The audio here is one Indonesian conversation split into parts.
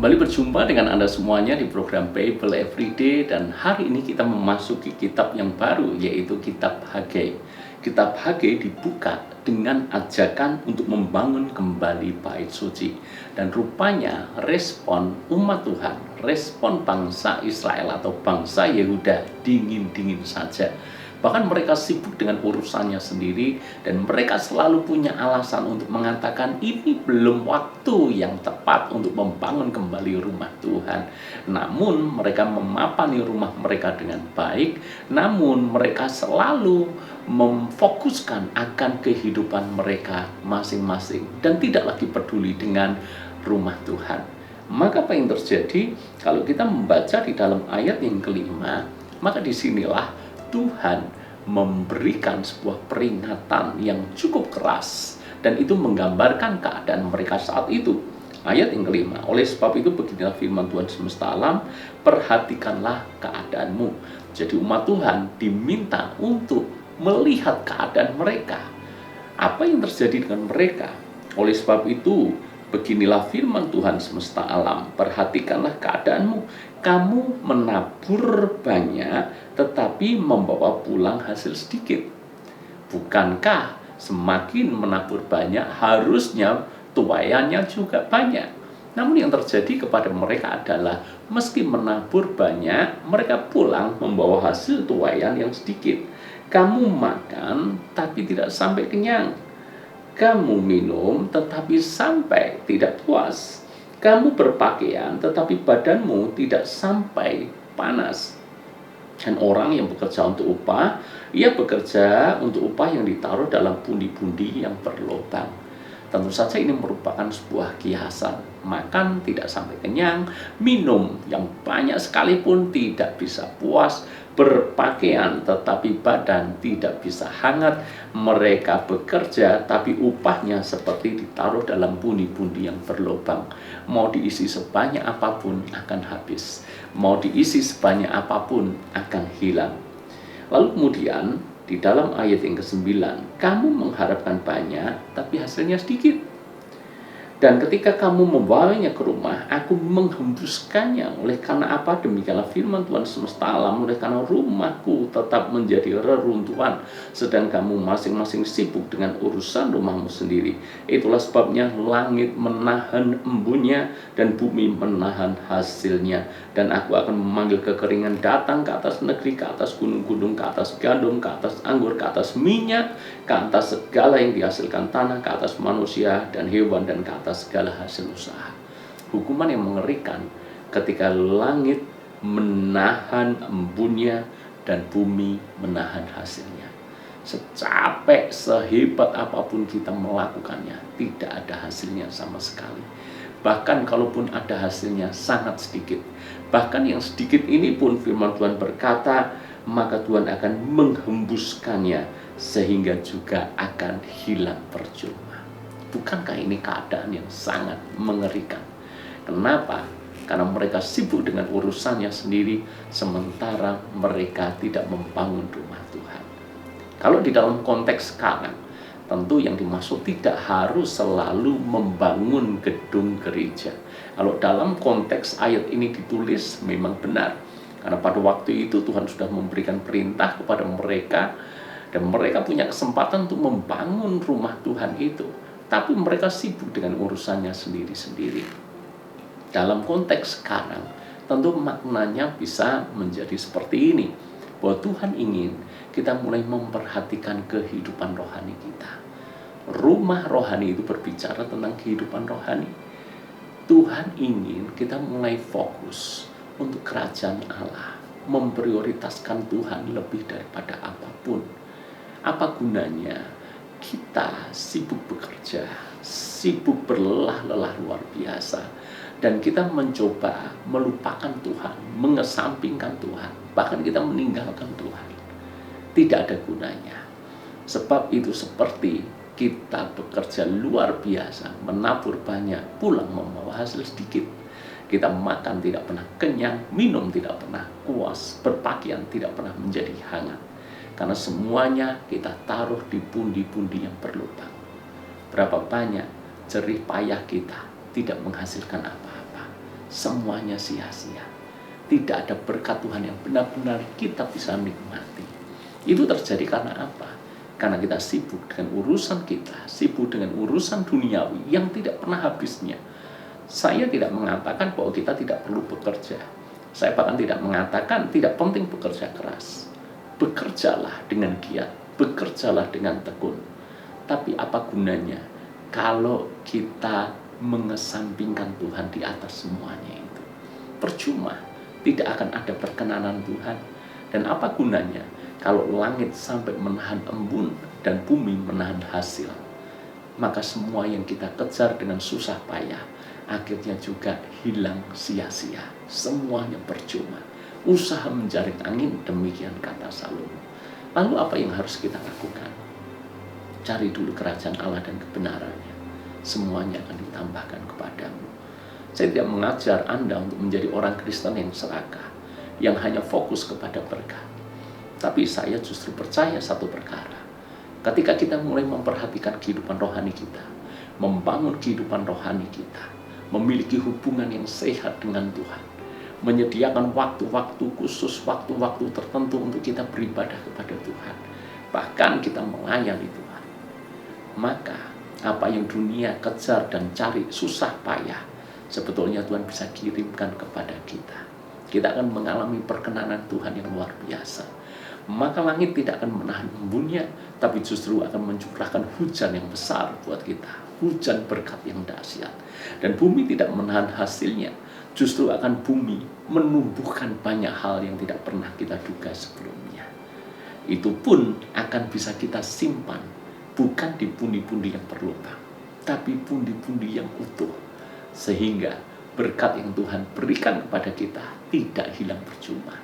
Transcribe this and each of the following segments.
Kembali berjumpa dengan Anda semuanya di program Bible Everyday, dan hari ini kita memasuki kitab yang baru, yaitu kitab Hagai. Kitab Hagai dibuka dengan ajakan untuk membangun kembali bait suci. Dan rupanya respon umat Tuhan, respon bangsa Israel atau bangsa Yehuda dingin-dingin saja. Bahkan mereka sibuk dengan urusannya sendiri, dan mereka selalu punya alasan untuk mengatakan ini belum waktu yang tepat untuk membangun kembali rumah Tuhan. Namun mereka memapani rumah mereka dengan baik, namun mereka selalu memfokuskan akan kehidupan mereka masing-masing dan tidak lagi peduli dengan rumah Tuhan. Maka apa yang terjadi kalau kita membaca di dalam ayat yang kelima, maka disinilah Tuhan memberikan sebuah peringatan yang cukup keras, dan itu menggambarkan keadaan mereka saat itu. Ayat yang kelima, oleh sebab itu beginilah firman Tuhan semesta alam, perhatikanlah keadaanmu. Jadi umat Tuhan diminta untuk melihat keadaan mereka. Apa yang terjadi dengan mereka? Oleh sebab itu beginilah firman Tuhan semesta alam, perhatikanlah keadaanmu. Kamu menabur banyak, tetapi membawa pulang hasil sedikit. Bukankah semakin menabur banyak, harusnya tuaiannya juga banyak? Namun yang terjadi kepada mereka adalah meski menabur banyak, mereka pulang membawa hasil tuaian yang sedikit. Kamu makan, tapi tidak sampai kenyang. Kamu minum, tetapi sampai tidak puas. Kamu berpakaian, tetapi badanmu tidak sampai panas. Dan orang yang bekerja untuk upah, ia bekerja untuk upah yang ditaruh dalam pundi-pundi yang berlubang. Tentu saja ini merupakan sebuah kiasan. Makan tidak sampai kenyang, minum yang banyak sekalipun tidak bisa puas, berpakaian tetapi badan tidak bisa hangat. Mereka bekerja tapi upahnya seperti ditaruh dalam pundi-pundi yang berlubang. Mau diisi sebanyak apapun akan habis, mau diisi sebanyak apapun akan hilang. Lalu kemudian di dalam ayat yang ke-9, kamu mengharapkan banyak tapi hasilnya sedikit. Dan ketika kamu membawanya ke rumah, aku menghembuskannya. Oleh karena apa? Demikianlah firman Tuhan semesta alam, oleh karena rumahku tetap menjadi reruntuhan, sedang kamu masing-masing sibuk dengan urusan rumahmu sendiri. Itulah sebabnya langit menahan embunnya dan bumi menahan hasilnya. Dan aku akan memanggil kekeringan datang ke atas negeri, ke atas gunung-gunung, ke atas gandum, ke atas anggur, ke atas minyak, ke atas segala yang dihasilkan tanah, ke atas manusia dan hewan, dan ke atas segala hasil usaha. Hukuman yang mengerikan ketika langit menahan embunnya dan bumi menahan hasilnya. Secapek, sehebat apapun kita melakukannya, tidak ada hasilnya sama sekali. Bahkan kalaupun ada hasilnya sangat sedikit. Bahkan yang sedikit ini pun firman Tuhan berkata, maka Tuhan akan menghembuskannya sehingga juga akan hilang percuma. Bukankah ini keadaan yang sangat mengerikan? Kenapa? Karena mereka sibuk dengan urusannya sendiri, sementara mereka tidak membangun rumah Tuhan. Kalau di dalam konteks sekarang, tentu yang dimaksud tidak harus selalu membangun gedung gereja. Kalau dalam konteks ayat ini ditulis memang benar, karena pada waktu itu Tuhan sudah memberikan perintah kepada mereka, dan mereka punya kesempatan untuk membangun rumah Tuhan itu. Tapi mereka sibuk dengan urusannya sendiri-sendiri. Dalam konteks sekarang, tentu maknanya bisa menjadi seperti ini, bahwa Tuhan ingin kita mulai memperhatikan kehidupan rohani kita. Rumah rohani itu berbicara tentang kehidupan rohani. Tuhan ingin kita mulai fokus untuk kerajaan Allah, memprioritaskan Tuhan lebih daripada apapun. Apa gunanya kita sibuk bekerja, sibuk berlelah-lelah luar biasa, dan kita mencoba melupakan Tuhan, mengesampingkan Tuhan, bahkan kita meninggalkan Tuhan? Tidak ada gunanya. Sebab itu seperti kita bekerja luar biasa, menabur banyak, pulang membawa hasil sedikit. Kita makan tidak pernah kenyang, minum tidak pernah puas, berpakaian tidak pernah menjadi hangat. Karena semuanya kita taruh di pundi-pundi yang berlubang. Berapa banyak jerih payah kita tidak menghasilkan apa-apa. semuanya sia-sia. Tidak ada berkat Tuhan yang benar-benar kita bisa nikmati. Itu terjadi karena apa? Karena kita sibuk dengan urusan kita, sibuk dengan urusan duniawi yang tidak pernah habisnya. Saya tidak mengatakan bahwa kita tidak perlu bekerja. Saya bahkan tidak mengatakan tidak penting bekerja keras. Bekerjalah dengan giat, bekerjalah dengan tekun. Tapi apa gunanya kalau kita mengesampingkan Tuhan di atas semuanya itu? Percuma, tidak akan ada perkenanan Tuhan. Dan apa gunanya kalau langit sampai menahan embun dan bumi menahan hasil? Maka semua yang kita kejar dengan susah payah akhirnya juga hilang sia-sia. Semuanya percuma. Usaha menjaring angin, demikian kata Salomo. Lalu apa yang harus kita lakukan? Cari dulu kerajaan Allah dan kebenarannya. Semuanya akan ditambahkan kepadamu. Saya tidak mengajar Anda untuk menjadi orang Kristen yang serakah, yang hanya fokus kepada berkat. Tapi saya justru percaya satu perkara. Ketika kita mulai memperhatikan kehidupan rohani kita, membangun kehidupan rohani kita, memiliki hubungan yang sehat dengan Tuhan, menyediakan waktu-waktu khusus, waktu-waktu tertentu untuk kita beribadah kepada Tuhan, bahkan kita melayani Tuhan, maka apa yang dunia kejar dan cari susah payah, sebetulnya Tuhan bisa kirimkan kepada kita. Kita akan mengalami perkenanan Tuhan yang luar biasa. Maka langit tidak akan menahan embunnya, tapi justru akan mencurahkan hujan yang besar buat kita, hujan berkat yang dahsyat. Dan bumi tidak menahan hasilnya, justru akan bumi menumbuhkan banyak hal yang tidak pernah kita duga sebelumnya. Itu pun akan bisa kita simpan, bukan di pundi-pundi yang berlubang, tapi pundi-pundi yang utuh, sehingga berkat yang Tuhan berikan kepada kita tidak hilang percuma.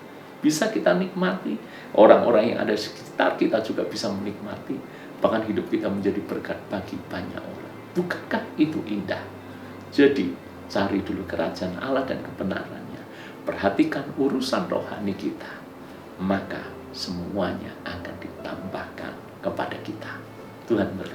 Bisa kita nikmati, orang-orang yang ada di sekitar kita juga bisa menikmati, bahkan hidup kita menjadi berkat bagi banyak orang. Bukankah itu indah? Jadi, cari dulu kerajaan Allah dan kebenarannya. Perhatikan urusan rohani kita, maka semuanya akan ditambahkan kepada kita. Tuhan berkati.